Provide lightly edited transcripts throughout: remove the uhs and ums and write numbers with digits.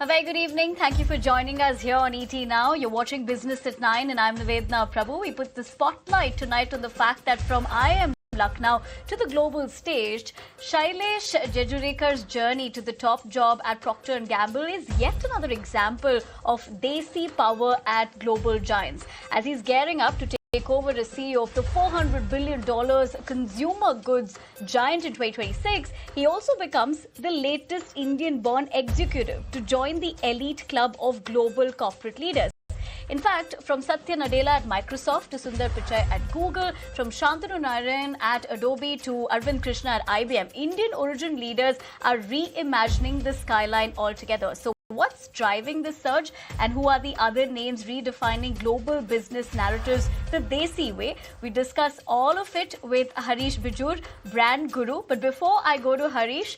A very good evening. Thank you for joining us here on ET Now. You're watching Business at 9 and I'm Nivedna Prabhu. We put the spotlight tonight on the fact that from IIM Lucknow to the global stage, Shailesh Jejurikar's journey to the top job at Procter & Gamble is yet another example of Desi power at global giants. As he's gearing up to take over as CEO of the $400 billion consumer goods giant in 2026, he also becomes the latest Indian-born executive to join the elite club of global corporate leaders. In fact, from Satya Nadella at Microsoft to Sundar Pichai at Google, from Shantanu Narayan at Adobe to Arvind Krishna at IBM, Indian origin leaders are reimagining the skyline altogether. So what's driving this surge and who are the other names redefining global business narratives the Desi way? We discuss all of it with Harish Bijoor, brand guru. But before I go to Harish,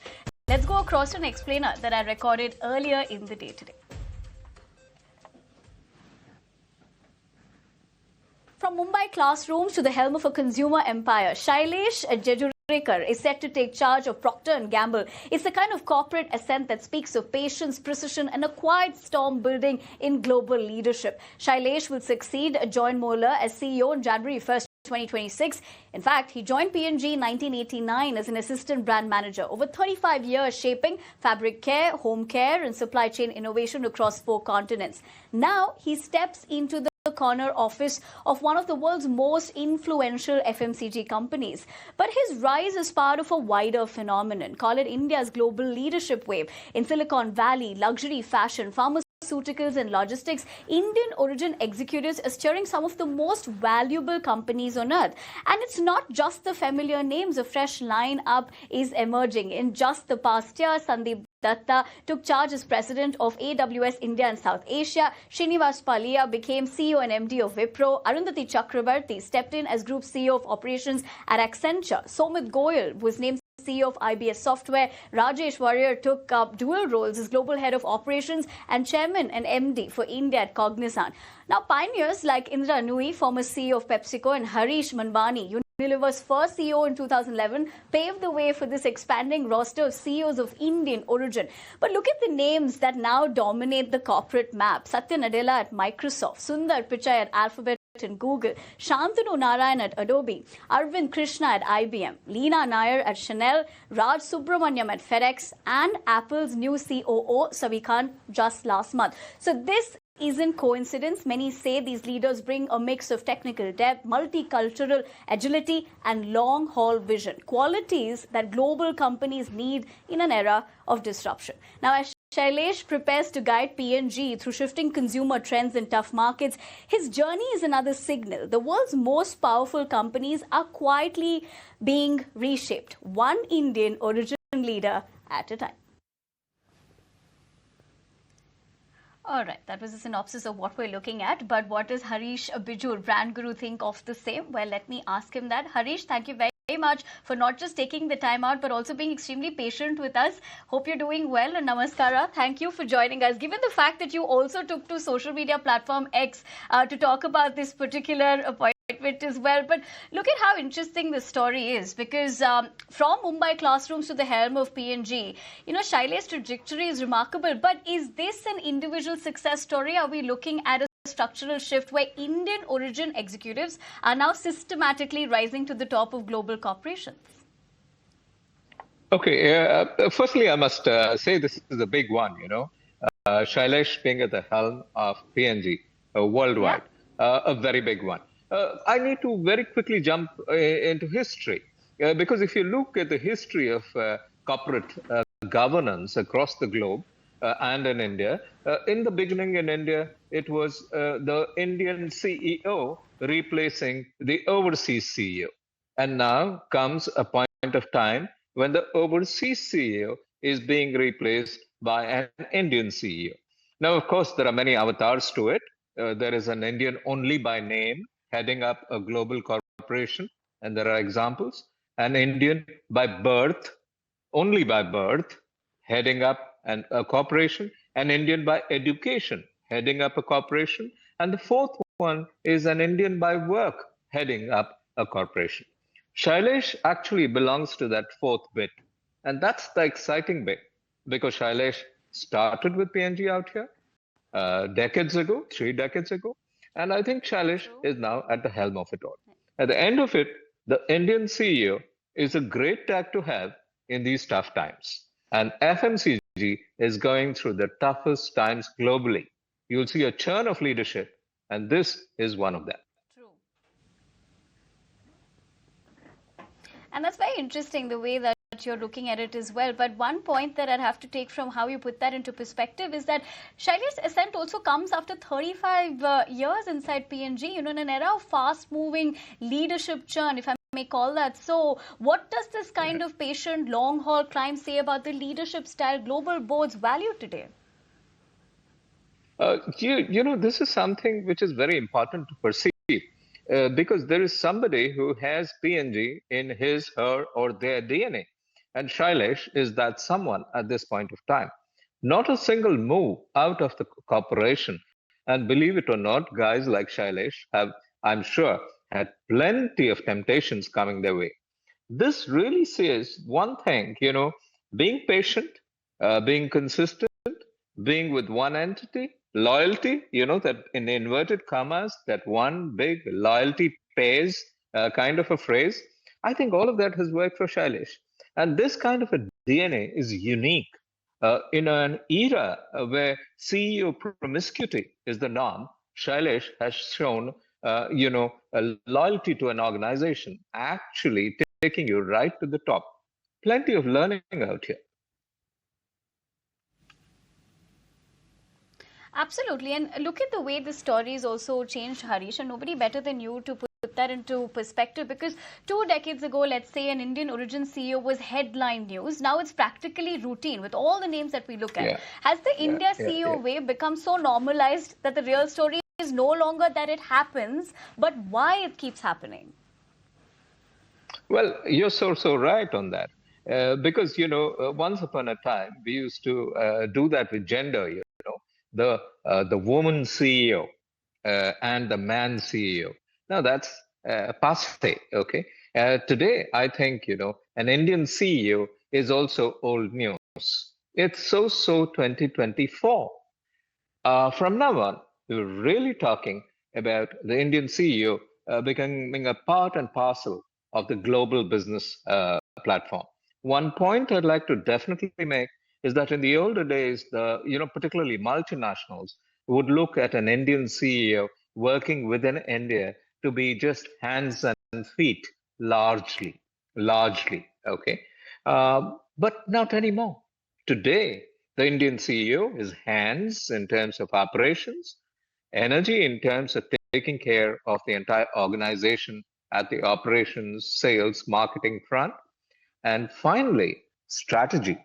let's go across to an explainer that I recorded earlier in the day today. From Mumbai classrooms to the helm of a consumer empire, Shailesh Jejurikar is set to take charge of Procter & Gamble. It's the kind of corporate ascent that speaks of patience, precision and a quiet storm building in global leadership. Shailesh will succeed John Moeller as CEO on January 1st. 2026. In fact, he joined P&G in 1989 as an assistant brand manager. Over 35 years shaping fabric care, home care and supply chain innovation across 4 continents. Now he steps into the corner office of one of the world's most influential FMCG companies. But his rise is part of a wider phenomenon. Call it India's global leadership wave. In Silicon Valley, luxury fashion, pharmaceuticals and logistics, Indian origin executives are steering some of the most valuable companies on earth. And it's not just the familiar names. A fresh lineup is emerging. In just the past year, Sandeep Datta took charge as president of AWS India and South Asia. Srinivas Pallia became CEO and MD of Wipro. Arundhati Chakrabarti stepped in as group CEO of operations at Accenture. Somit Goyal was named CEO of IBS Software. Rajesh Warrior took up dual roles as global head of operations and chairman and MD for India at Cognizant. Now, pioneers like Indra Nui, former CEO of PepsiCo, and Harish Manbani, Unilever's first CEO in 2011, paved the way for this expanding roster of CEOs of Indian origin. But look at the names that now dominate the corporate map. Satya Nadella at Microsoft, Sundar Pichai at Alphabet and Google, Shantanu Narayan at Adobe, Arvind Krishna at IBM, Leena Nair at Chanel, Raj Subramaniam at FedEx, and Apple's new COO, Savi Khan, just last month. So this isn't coincidence. Many say these leaders bring a mix of technical depth, multicultural agility and long-haul vision, qualities that global companies need in an era of disruption. Now, as Shailesh prepares to guide P&G through shifting consumer trends in tough markets, his journey is another signal. The world's most powerful companies are quietly being reshaped, one Indian origin leader at a time. All right, that was a synopsis of what we're looking at. But what does Harish Bijoor, brand guru, think of the same? Well, let me ask him that. Harish, thank you very much for not just taking the time out, but also being extremely patient with us. Hope you're doing well. And namaskara. Thank you for joining us. Given the fact that you also took to social media platform X to talk about this particular appointment as well. But look at how interesting this story is, because from Mumbai classrooms to the helm of P&G, Shailesh's trajectory is remarkable. But is this an individual success story? Are we looking at a structural shift where Indian origin executives are now systematically rising to the top of global corporations? Okay, firstly, I must say this is a big one, Shailesh being at the helm of P&G worldwide, a very big one. I need to very quickly jump into history, because if you look at the history of corporate governance across the globe and in India, in the beginning in India, it was the Indian CEO replacing the overseas CEO. And now comes a point of time when the overseas CEO is being replaced by an Indian CEO. Now, of course, there are many avatars to it. There is an Indian only by name heading up a global corporation, and there are examples. An Indian by birth, only by birth, heading up a corporation. An Indian by education, heading up a corporation. And the fourth one is an Indian by work, heading up a corporation. Shailesh actually belongs to that fourth bit. And that's the exciting bit, because Shailesh started with P&G out here decades ago, 3 decades ago. And I think Shailesh is now at the helm of it all. At the end of it, the Indian CEO is a great tag to have in these tough times. And FMCG is going through the toughest times globally. You'll see a churn of leadership, and this is one of them. True. And that's very interesting, the way that you're looking at it as well. But one point that I'd have to take from how you put that into perspective is that Shailesh's ascent also comes after 35 years inside P&G, in an era of fast-moving leadership churn, if I may call that. So what does this kind of patient, long-haul climb say about the leadership style global boards value today? This is something which is very important to perceive. Because there is somebody who has P&G in his, her, or their DNA. And Shailesh is that someone at this point of time. Not a single move out of the corporation. And believe it or not, guys like Shailesh have, I'm sure, had plenty of temptations coming their way. This really says one thing, being patient, being consistent, being with one entity, loyalty, that in inverted commas, that one big loyalty pays kind of a phrase. I think all of that has worked for Shailesh. And this kind of a DNA is unique in an era where CEO promiscuity is the norm. Shailesh has shown, a loyalty to an organization, actually taking you right to the top. Plenty of learning out here. Absolutely. And look at the way the story is also changed, Harish, and nobody better than you to put that into perspective, because 2 decades ago, let's say, an Indian origin CEO was headline news. Now it's practically routine with all the names that we look at. Has the India CEO wave become so normalized that the real story is no longer that it happens, but why it keeps happening? Well, you're so right on that. Because, once upon a time, we used to do that with gender, the woman CEO and the man CEO. Now that's passe, okay? Today, I think, an Indian CEO is also old news. It's so 2024. From now on, we're really talking about the Indian CEO becoming a part and parcel of the global business platform. One point I'd like to definitely make is that in the older days, particularly multinationals would look at an Indian CEO working within India to be just hands and feet, largely, okay? But not anymore. Today, the Indian CEO is hands in terms of operations, energy in terms of taking care of the entire organization at the operations, sales, marketing front, and finally, strategy.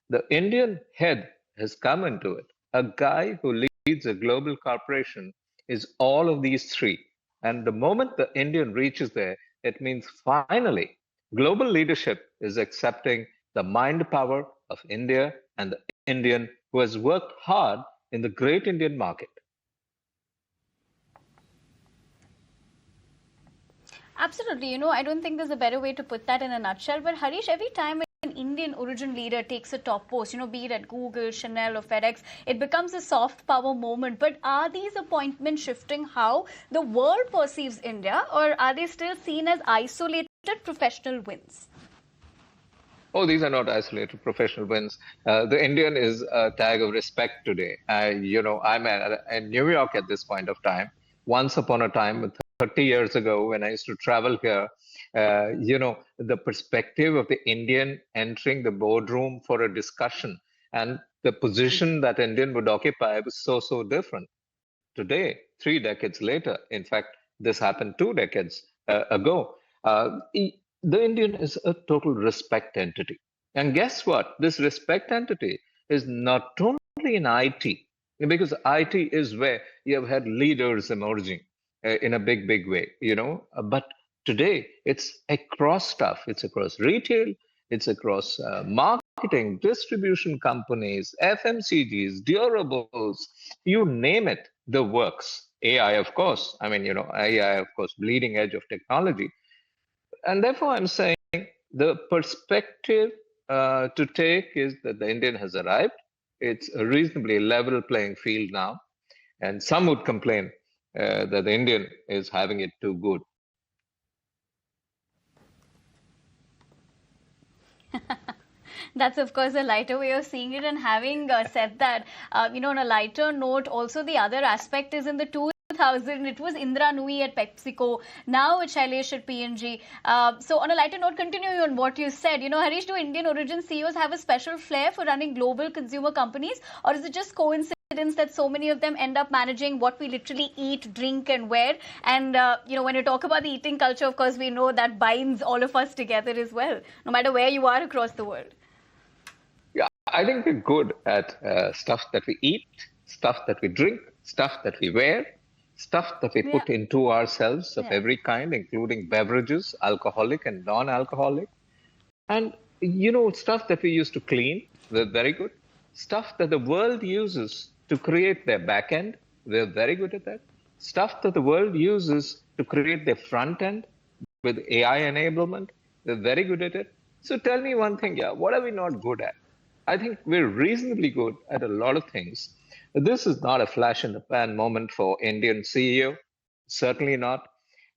The Indian head has come into it. A guy who leads a global corporation is all of these three. And the moment the Indian reaches there, it means finally global leadership is accepting the mind power of India and the Indian who has worked hard in the great Indian market. Absolutely. I don't think there's a better way to put that in a nutshell. But Harish, every time an Indian origin leader takes a top post, be it at Google, Chanel or FedEx, it becomes a soft power moment. But are these appointments shifting how the world perceives India, or are they still seen as isolated professional wins? Oh, these are not isolated professional wins. The Indian is a tag of respect today. I'm in New York at this point of time. Once upon a time, 30 years ago, when I used to travel here, the perspective of the Indian entering the boardroom for a discussion and the position that Indian would occupy was so different. Today, 3 decades later, in fact, this happened 2 decades ago, the Indian is a total respect entity. And guess what? This respect entity is not only in IT, because IT is where you have had leaders emerging in a big way, but today it's across stuff. It's across retail, it's across marketing, distribution companies, FMCGs, durables, you name it, the works. AI, of course. AI, of course, bleeding edge of technology. And therefore, I'm saying the perspective to take is that the Indian has arrived. it's a reasonably level playing field now. And some would complain that the Indian is having it too good. That's, of course, a lighter way of seeing it. And having said that, on a lighter note, also the other aspect is in the 2000, it was Indra Nui at PepsiCo. Now it's Shailesh at P&G. So on a lighter note, continuing on what you said, Harish, do Indian origin CEOs have a special flair for running global consumer companies? Or is it just coincidence that so many of them end up managing what we literally eat, drink and wear? And, when you talk about the eating culture, of course, we know that binds all of us together as well, no matter where you are across the world. Yeah, I think we're good at stuff that we eat, stuff that we drink, stuff that we wear, stuff that we put into ourselves of every kind, including beverages, alcoholic and non-alcoholic. And, stuff that we use to clean, we're very good. Stuff that the world uses to create their back end, we're very good at that. Stuff that the world uses to create their front end with AI enablement, we're very good at it. So tell me one thing, what are we not good at? I think we're reasonably good at a lot of things. This is not a flash in the pan moment for Indian CEO, certainly not,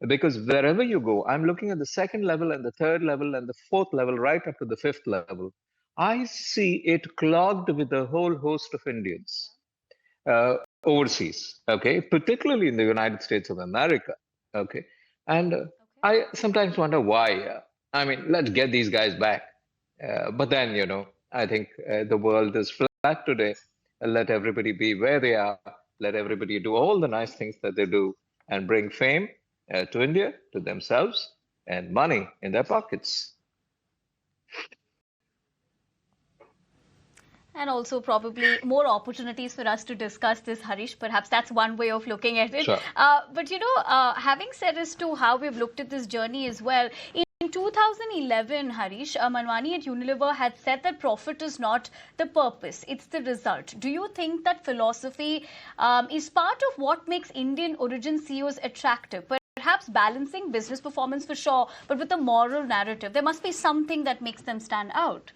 because wherever you go, I'm looking at the second level and the third level and the fourth level, right up to the fifth level. I see it clogged with a whole host of Indians overseas, okay, particularly in the United States of America, okay. And I sometimes wonder why. I mean, let's get these guys back. But then, I think the world is flat today. Let everybody be where they are. Let everybody do all the nice things that they do and bring fame to India, to themselves, and money in their pockets. And also probably more opportunities for us to discuss this, Harish. Perhaps that's one way of looking at it. Sure. But, having said as to how we've looked at this journey as well, in 2011, Harish, Manwani at Unilever had said that profit is not the purpose, it's the result. Do you think that philosophy is part of what makes Indian origin CEOs attractive? Perhaps balancing business performance for sure, but with a moral narrative. There must be something that makes them stand out.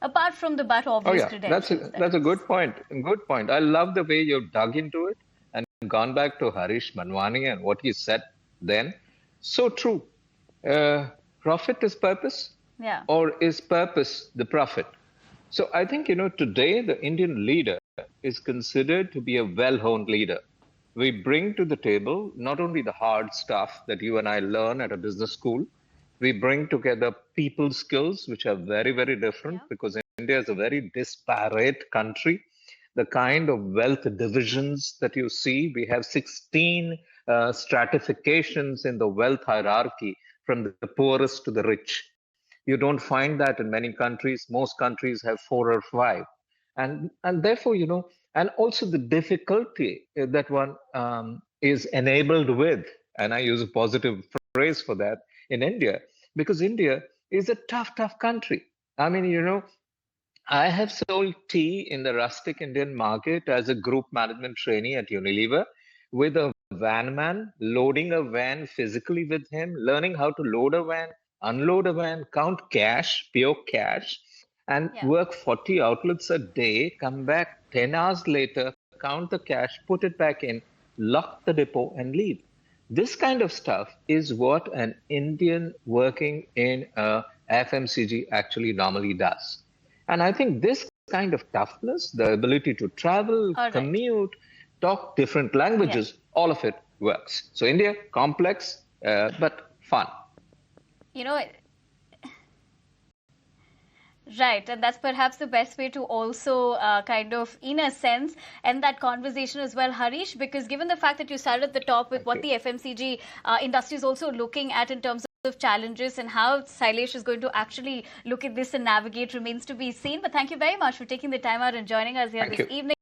Apart from the but obvious credentials. That's a good point. Good point. I love the way you've dug into it and gone back to Harish Manwani and what he said then. So true. Profit is purpose, or is purpose the profit? So I think, today the Indian leader is considered to be a well-honed leader. We bring to the table not only the hard stuff that you and I learn at a business school, we bring together people skills, which are very, very different because India is a very disparate country. The kind of wealth divisions that you see, we have 16 stratifications in the wealth hierarchy from the poorest to the rich. You don't find that in many countries. Most countries have 4 or 5. And therefore, and also the difficulty that one is enabled with, and I use a positive phrase for that, in India, because India is a tough, tough country. I mean, I have sold tea in the rustic Indian market as a group management trainee at Unilever with a van man, loading a van physically with him, learning how to load a van, unload a van, count cash, pure cash, and work 40 outlets a day, come back 10 hours later, count the cash, put it back in, lock the depot and leave. This kind of stuff is what an Indian working in FMCG actually normally does. And I think this kind of toughness, the ability to travel, commute, talk different languages, all of it works. So India, complex, but fun. Right, and that's perhaps the best way to also kind of, in a sense, end that conversation as well, Harish, because given the fact that you started at the top with what the FMCG industry is also looking at in terms of challenges and how Shailesh is going to actually look at this and navigate remains to be seen. But thank you very much for taking the time out and joining us here this evening.